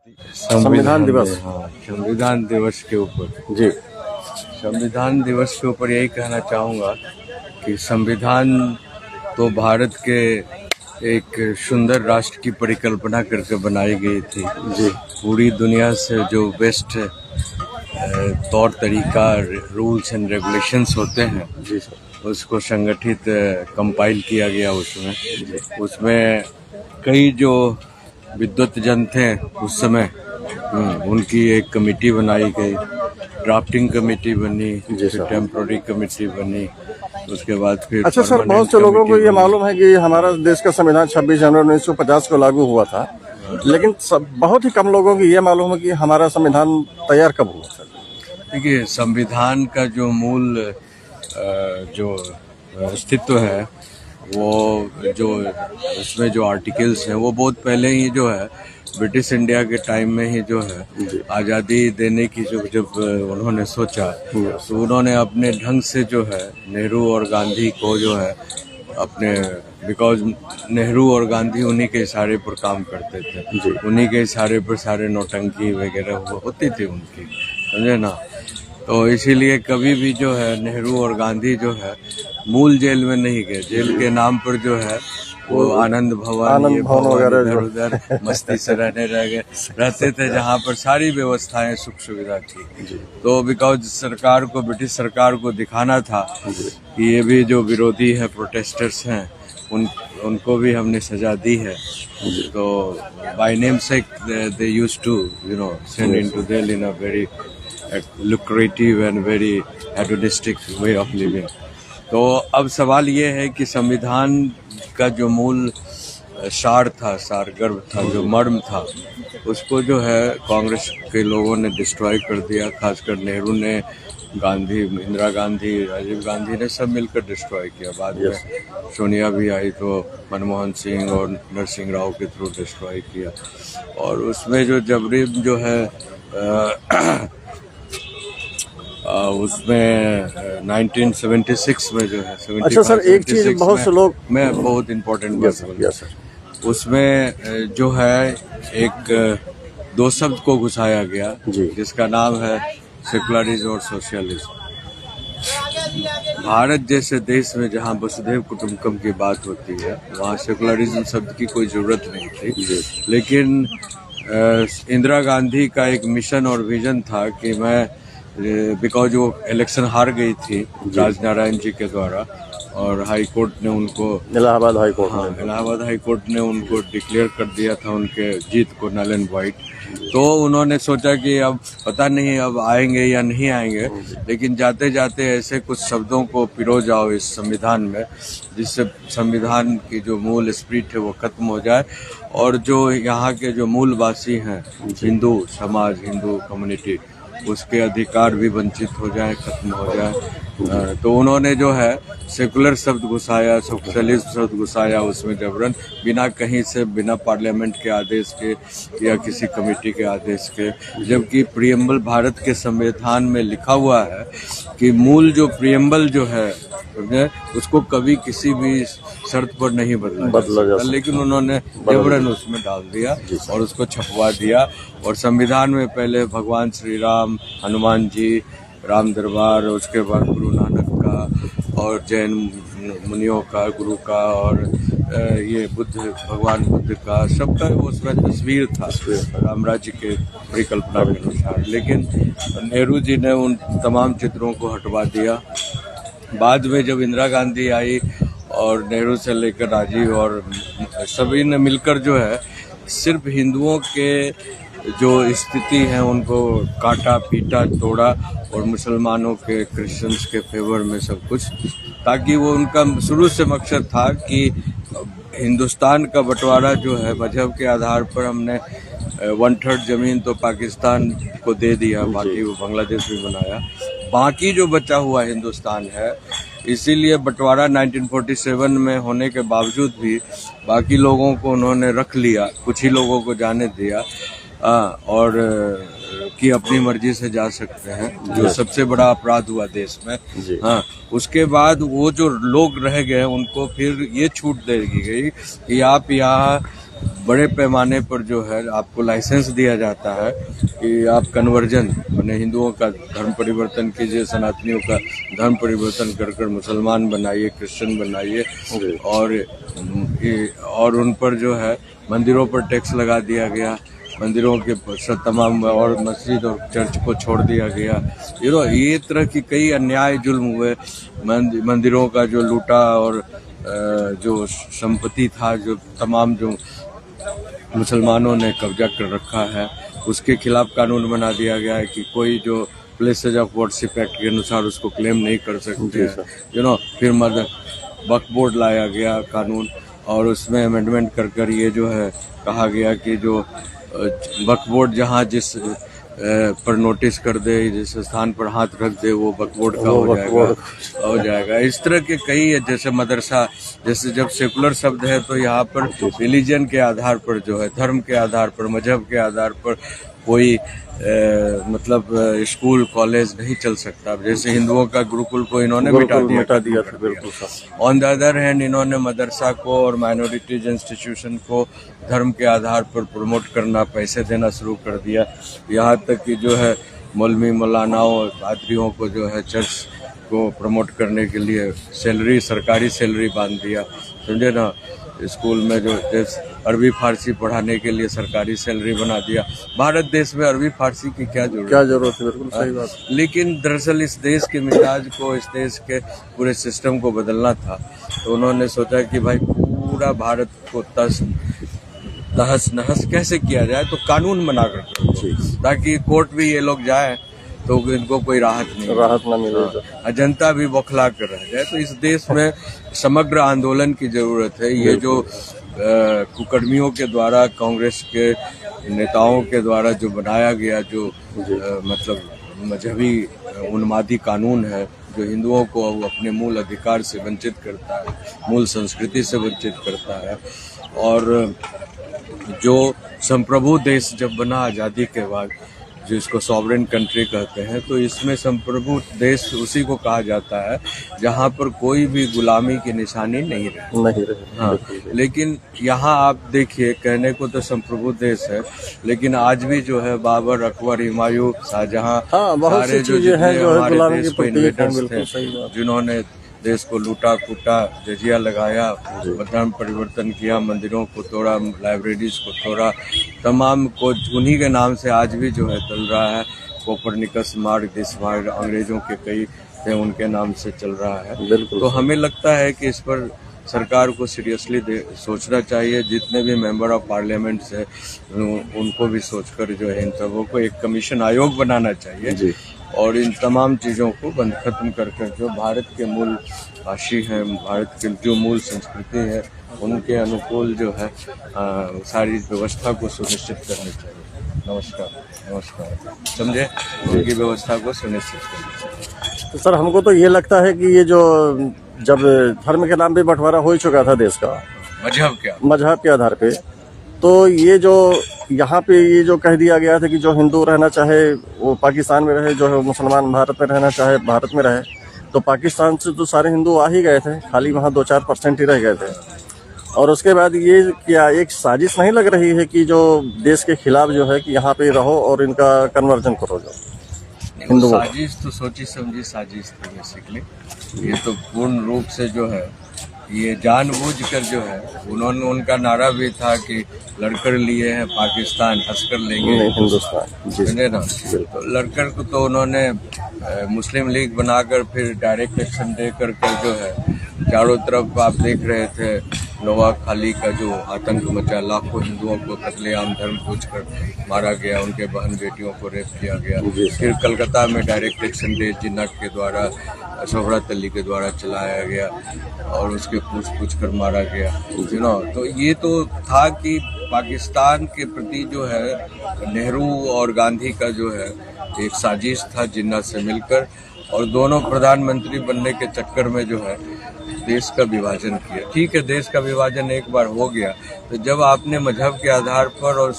संविधान दिवस। हाँ, संविधान दिवस के ऊपर जी संविधान दिवस के ऊपर यही कहना चाहूँगा कि संविधान तो भारत के एक सुंदर राष्ट्र की परिकल्पना करके बनाई गई थी। जी पूरी दुनिया से जो बेस्ट तौर तरीका, रूल्स एंड रेगुलेशंस होते हैं, जी सर। उसको संगठित कंपाइल किया गया। उसमें कई जो विद्वत जन थे उस समय, उनकी एक कमेटी बनाई गई, ड्राफ्टिंग कमेटी बनी, फिर टेम्पोररी कमेटी बनी, उसके बाद फिर अच्छा सर, बहुत से लोगों को ये मालूम है कि हमारा देश का संविधान 26 जनवरी 1950 को लागू हुआ था, लेकिन बहुत ही कम लोगों को ये मालूम है कि हमारा संविधान तैयार कब हुआ सर। देखिए, संविधान का जो मूल जो अस्तित्व है, वो जो उसमें जो आर्टिकल्स हैं, वो बहुत पहले ही जो है ब्रिटिश इंडिया के टाइम में ही जो है आज़ादी देने की जब उन्होंने सोचा, तो उन्होंने अपने ढंग से जो है नेहरू और गांधी को जो है अपने, बिकॉज नेहरू और गांधी उन्हीं के इशारे पर काम करते थे, उन्हीं के इशारे पर सारे नौटंकी वगैरह होती थी उनकी, समझे ना। तो इसीलिए कभी भी जो है नेहरू और गांधी जो है मूल जेल में नहीं गए, जेल के नाम पर जो है वो आनंद भवन वगैरह इधर उधर मस्ती से रहते थे, जहाँ पर सारी व्यवस्थाएं सुख सुविधा थी। तो बिकॉज सरकार को, ब्रिटिश सरकार को दिखाना था कि ये भी जो विरोधी है, प्रोटेस्टर्स हैं, उनको भी हमने सजा दी है। तो बाय नेम से they used to send into jail in a very lucrative and very hedonistic way of living। तो अब सवाल ये है कि संविधान का जो मूल सार था, सारगर्भ था, जो मर्म था, उसको जो है कांग्रेस के लोगों ने डिस्ट्रॉय कर दिया। खासकर नेहरू ने, गांधी, इंदिरा गांधी, राजीव गांधी ने सब मिलकर डिस्ट्रॉय किया। बाद में सोनिया भी आई तो मनमोहन सिंह और नरसिंह राव के थ्रू डिस्ट्रॉय किया। और उसमें जो जबरी जो है उसमें 1976 में जो है, अच्छा सर, एक चीज बहुत से लोग, मैं बहुत इम्पोर्टेंट बात बोलूँ, उसमें जो है एक दो शब्द को घुसाया गया जिसका नाम है सेकुलरिज्म और सोशलिज्म। भारत जैसे देश में जहाँ वसुधैव कुटुंबकम की बात होती है, वहाँ सेकुलरिज्म शब्द की कोई जरूरत नहीं थी। लेकिन इंदिरा गांधी का एक मिशन और विजन था कि मैं, बिकॉज वो इलेक्शन हार गई थी राजनारायण जी के द्वारा, और हाई कोर्ट ने उनको, इलाहाबाद हाई कोर्ट ने उनको डिक्लेयर कर दिया था उनके जीत को, नल एंड वाइट। तो उन्होंने सोचा कि अब पता नहीं अब आएंगे या नहीं आएंगे, लेकिन जाते जाते ऐसे कुछ शब्दों को पिरो जाओ इस संविधान में जिससे संविधान की जो मूल स्पिरिट है वो खत्म हो जाए, और जो यहाँ के जो मूलवासी हैं, हिंदू समाज, हिंदू कम्युनिटी, उसके अधिकार भी वंचित हो जाए, खत्म हो जाए। तो उन्होंने जो है सेकुलर शब्द घुसाया, सोशलिज्म शब्द घुसाया उसमें जबरन, बिना कहीं से, बिना पार्लियामेंट के आदेश के या किसी कमेटी के आदेश के। जबकि प्रियम्बल, भारत के संविधान में लिखा हुआ है कि मूल जो प्रियम्बल जो है उसको कभी किसी भी शर्त पर नहीं बदला जा सकता, लेकिन उन्होंने जबरन उसमें डाल दिया और उसको छपवा दिया। और संविधान में पहले भगवान श्री राम, हनुमान जी, राम दरबार, उसके बाद गुरु नानक का और जैन मुनियों का, गुरु का, और ये भगवान बुद्ध का, सबका उसमें तस्वीर था रामराज्य के परिकल्पना के अनुसार। लेकिन नेहरू जी ने उन तमाम चित्रों को हटवा दिया। बाद में जब इंदिरा गांधी आई और नेहरू से लेकर राजीव और सभी ने मिलकर जो है सिर्फ हिंदुओं के जो स्थिति है उनको काटा, पीटा, तोड़ा, और मुसलमानों के, क्रिश्चियंस के फेवर में सब कुछ, ताकि वो, उनका शुरू से मकसद था कि हिंदुस्तान का बंटवारा जो है मजहब के आधार पर, हमने 1/3 जमीन तो पाकिस्तान को दे दिया, बाकी वो बांग्लादेश भी बनाया, बाकी जो बचा हुआ हिंदुस्तान है, इसीलिए बंटवारा 1947 में होने के बावजूद भी बाकी लोगों को उन्होंने रख लिया, कुछ ही लोगों को जाने दिया, और कि अपनी मर्जी से जा सकते हैं, जो सबसे बड़ा अपराध हुआ देश में। हाँ, उसके बाद वो जो लोग रह गए उनको फिर ये छूट दे दी गई कि आप यहाँ बड़े पैमाने पर जो है आपको लाइसेंस दिया जाता है कि आप कन्वर्जन माने हिंदुओं का धर्म परिवर्तन कीजिए, सनातनियों का धर्म परिवर्तन कर कर मुसलमान बनाइए, क्रिश्चियन बनाइए, और उन पर जो है मंदिरों पर टैक्स लगा दिया गया, मंदिरों के तमाम और मस्जिद और चर्च को छोड़ दिया गया। ये तरह की कई अन्याय जुल्म हुए, मंदिरों का जो लूटा और जो संपत्ति था, जो तमाम जो मुसलमानों ने कब्जा कर रखा है, उसके खिलाफ कानून बना दिया गया है कि कोई जो प्लेसेज ऑफ वर्शिप एक्ट के अनुसार उसको क्लेम नहीं कर सकते हैं। फिर वक्फ बोर्ड लाया गया कानून, और उसमें अमेंडमेंट कर कर ये जो है कहा गया कि जो वक्फ बोर्ड जहाँ जिस पर नोटिस कर दे, जिस स्थान पर हाथ रख दे, वो वक्फ बोर्ड का हो जाएगा। इस तरह के कई, जैसे मदरसा, जैसे जब सेकुलर शब्द है तो यहाँ पर रिलीजन के आधार पर जो है, धर्म के आधार पर, मजहब के आधार पर कोई मतलब स्कूल कॉलेज नहीं चल सकता। जैसे हिंदुओं का गुरुकुल को इन्होंने मिटा दिया था, बिल्कुल। ऑन द अदर हैंड इन्होंने मदरसा को और माइनॉरिटीज इंस्टीट्यूशन को धर्म के आधार पर प्रमोट करना, पैसे देना शुरू कर दिया। यहाँ तक कि जो है मौलवी मौलानाओं पादरियों को जो है चर्च को प्रमोट करने के लिए सैलरी, सरकारी सैलरी बांध दिया, समझे ना। स्कूल में जो अरबी फारसी पढ़ाने के लिए सरकारी सैलरी बना दिया। भारत देश में अरबी फारसी की क्या जरूरत है, बिल्कुल सही बात। लेकिन दरअसल इस देश के मिजाज को, इस देश के पूरे सिस्टम को बदलना था, तो उन्होंने सोचा कि भाई पूरा भारत को तहस नहस कैसे किया जाए, तो कानून बना कर, ताकि कोर्ट भी ये लोग जाए तो इनको कोई राहत ना मिले, जनता भी बौखला कर रह जाए। तो इस देश में समग्र आंदोलन की जरूरत है। ये जो कुकर्मियों के द्वारा, कांग्रेस के नेताओं के द्वारा जो बनाया गया जो मतलब मजहबी उन्मादी कानून है, जो हिंदुओं को अपने मूल अधिकार से वंचित करता है, मूल संस्कृति से वंचित करता है, और जो संप्रभु देश जब बना आज़ादी के बाद, जिसको सॉवरेन कंट्री कहते हैं, तो इसमें संप्रभु देश उसी को कहा जाता है जहाँ पर कोई भी गुलामी की निशानी नहीं रहे। हाँ, लेकिन यहाँ आप देखिए, कहने को तो संप्रभु देश है, लेकिन आज भी जो है बाबर, अकबर, हुमायूं, शाहजहां, सारे जो हमारे देश के इन्वेडर्स थे, जिन्होंने देश को लूटा कूटा, जजिया लगाया, धर्म परिवर्तन किया, मंदिरों को तोड़ा, लाइब्रेरीज को तोड़ा, तमाम को उन्हीं के नाम से आज भी जो है चल रहा है। कोपरनिकस मार्ग, दिस मार्ग, अंग्रेजों के कई थे, उनके नाम से चल रहा है। तो हमें लगता है कि इस पर सरकार को सीरियसली सोचना चाहिए। जितने भी मेंबर ऑफ पार्लियामेंट है उनको भी सोचकर जो है इन सबों को एक कमीशन आयोग बनाना चाहिए, और इन तमाम चीज़ों को बंद खत्म करके जो भारत के मूल भाषी हैं, भारत की जो मूल संस्कृति है, उनके अनुकूल जो है सारी व्यवस्था को सुनिश्चित करनी चाहिए। नमस्कार, समझे, उनकी व्यवस्था को सुनिश्चित करनी चाहिए। तो सर, हमको तो ये लगता है कि ये जो जब धर्म के नाम पे बंटवारा हो ही चुका था देश का, मजहब के आधार पे, तो ये जो यहाँ पे ये जो कह दिया गया था कि जो हिंदू रहना चाहे वो पाकिस्तान में रहे, जो है मुसलमान भारत में रहना चाहे भारत में रहे, तो पाकिस्तान से तो सारे हिंदू आ ही गए थे, खाली वहाँ 2-4% ही रह गए थे। और उसके बाद ये क्या एक साजिश नहीं लग रही है कि जो देश के खिलाफ जो है कि यहाँ पे रहो और इनका कन्वर्जन करो? जो हिंदू साजिश तो सोची समझी साजिश थी बेसिकली। ये तो पूर्ण रूप से जो है ये जानबूझकर जो है, उन्होंने, उनका नारा भी था कि लड़कर लिए हैं पाकिस्तान, हंसकर लेंगे हिंदुस्तान, समझे ना। तो लड़कर को तो उन्होंने मुस्लिम लीग बनाकर फिर डायरेक्ट एक्शन दे करके जो है चारों तरफ आप देख रहे थे नोआ खाली का जो आतंक मचा, लाखों हिंदुओं को कत्लेआम धर्म पूछकर मारा गया, उनके बहन बेटियों को रेप किया गया। फिर कलकत्ता में डायरेक्ट एक्शन डे जिन्ना के द्वारा, शोहरत अली के द्वारा चलाया गया और उसके पूछ कर मारा गया, तो ये तो था कि पाकिस्तान के प्रति जो है नेहरू और गांधी का जो है एक साजिश था जिन्ना से मिलकर, और दोनों प्रधानमंत्री बनने के चक्कर में जो है देश का विभाजन किया। ठीक है, देश का विभाजन एक बार हो गया, तो जब आपने मजहब के आधार पर और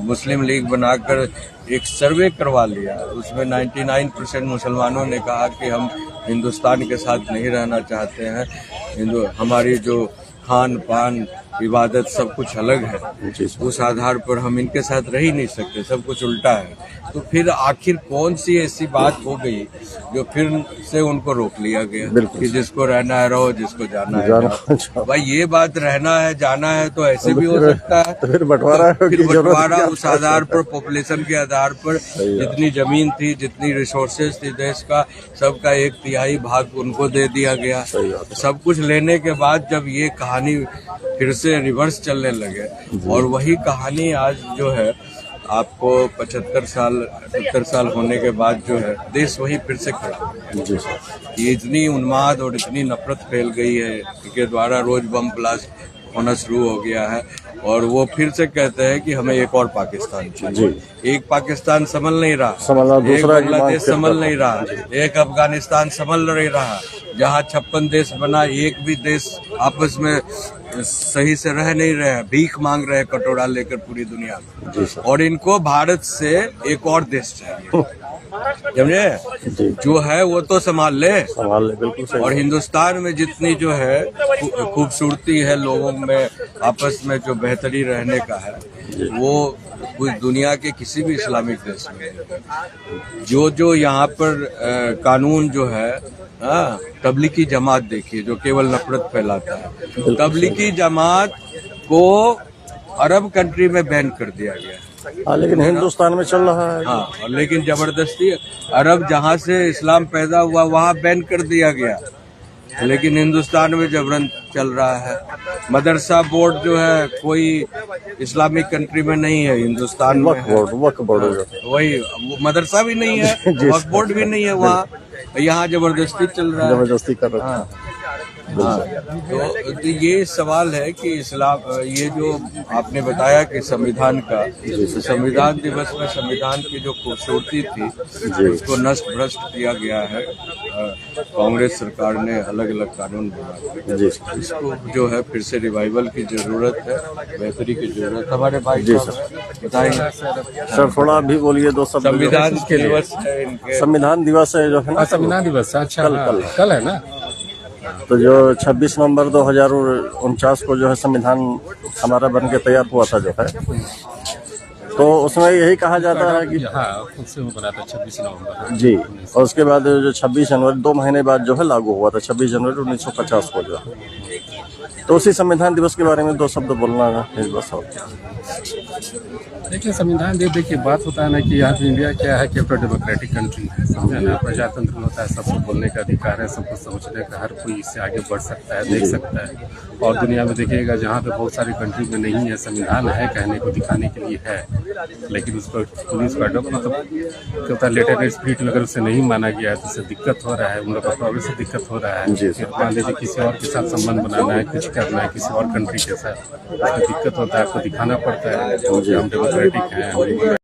मुस्लिम लीग बनाकर एक सर्वे करवा लिया, उसमें 99% मुसलमानों ने कहा कि हम हिंदुस्तान के साथ नहीं रहना चाहते हैं, हमारी जो खान पान इबादत सब कुछ अलग है, जी सर। उस आधार पर हम इनके साथ रह ही नहीं सकते, सब कुछ उल्टा है। तो फिर आखिर कौन सी ऐसी बात हो गई जो फिर से उनको रोक लिया गया कि जिसको रहना है रहो, जिसको जाना है जाओ। भाई ये बात रहना है जाना है तो ऐसे भी हो सकता है, तो फिर बंटवारा उस आधार पर, पॉपुलेशन के आधार पर जितनी जमीन थी, जितनी रिसोर्सेज थी देश का, सबका 1/3 भाग उनको दे दिया गया। सब कुछ लेने के बाद जब ये कहानी फिर से रिवर्स चलने लगे और वही कहानी आज जो है आपको 75 साल 70 साल होने के बाद जो है देश वही फिर से खड़ा हो गया। ये इतनी उन्माद और इतनी नफरत फैल गई है के द्वारा रोज बम ब्लास्ट होना शुरू हो गया है और वो फिर से कहते हैं कि हमें एक और पाकिस्तान चाहिए। एक पाकिस्तान संभल नहीं रहा, एक बांग्लादेश संभल नहीं रहा, एक अफगानिस्तान संभल नहीं रहा। जहाँ 56 देश बना, एक भी देश आपस में सही से रह नहीं रहे, भीख मांग रहे कटोरा लेकर पूरी दुनिया में। और इनको भारत से एक और देश चाहिए, समझे? जो है वो तो संभाल ले, बिल्कुल सही। और हिंदुस्तान में जितनी जो है खूबसूरती है लोगों में आपस में जो बेहतरी रहने का है, वो कुछ दुनिया के किसी भी इस्लामिक देश में जो यहाँ पर कानून जो है, तबलीगी जमात देखिए जो केवल नफरत फैलाता है। तबलीगी जमात को अरब कंट्री में बैन कर दिया गया, लेकिन हिंदुस्तान में चल रहा है। हाँ, और लेकिन जबरदस्ती अरब जहाँ से इस्लाम पैदा हुआ वहाँ बैन कर दिया गया, लेकिन हिंदुस्तान में जबरन चल रहा है। मदरसा बोर्ड जो है कोई इस्लामिक कंट्री में नहीं है, हिंदुस्तान में वक्फ बोर्ड वही मदरसा भी नहीं है, वक्फ बोर्ड भी नहीं है वहाँ, यहाँ जबरदस्ती चल रहा है, जबरदस्ती कर रहा है। तो ये सवाल है कि इस्लाम, ये जो आपने बताया कि संविधान का, संविधान दिवस में संविधान की जो खूबसूरती थी उसको नष्ट भ्रष्ट किया गया है। कांग्रेस सरकार ने अलग अलग कानून बना, इसको जो है फिर से रिवाइवल की जरूरत है, बेहतरी की जरूरत। हमारे भाई बताएंगे सर, थोड़ा भी बोलिए दो शब्द। संविधान दिवस है इनके, संविधान दिवस है जो है ना, संविधान दिवस। अच्छा, कल है ना। तो जो 26 नवंबर 2049 को जो है संविधान हमारा बन के तैयार हुआ था जो है, तो उसमें यही कहा जाता है कि वो बना था 26 नवंबर जी, और उसके बाद जो 26 जनवरी 2 महीने बाद जो है लागू हुआ था, 26 जनवरी 1950 को जो है। तो उसी संविधान दिवस के बारे में दो शब्द बोलना है बस। देखिए, संविधान दिवस देखिए बात होता है ना कि यहाँ पे इंडिया क्या है कि अपना डेमोक्रेटिक कंट्री है, समझे ना, प्रजातंत्र होता है, सबको बोलने का अधिकार है, सबको समझने का, हर कोई इससे आगे बढ़ सकता है, देख सकता है। और दुनिया में देखिएगा जहाँ पे बहुत सारी कंट्री में नहीं है संविधान, है कहने को दिखाने के लिए है, लेकिन उस पर पुलिस का मतलब होता है लेटर स्प्रिट अगर उसे नहीं माना गया है तो उससे दिक्कत हो रहा है, उन लोग का प्रोग्रेस से दिक्कत हो रहा है। मान लीजिए किसी और के साथ संबंध बनाना है, कुछ करना है किसी और कंट्री के साथ, उसमें दिक्कत होता है, आपको दिखाना पड़ता है हम डेमोक्रेटिक हैं।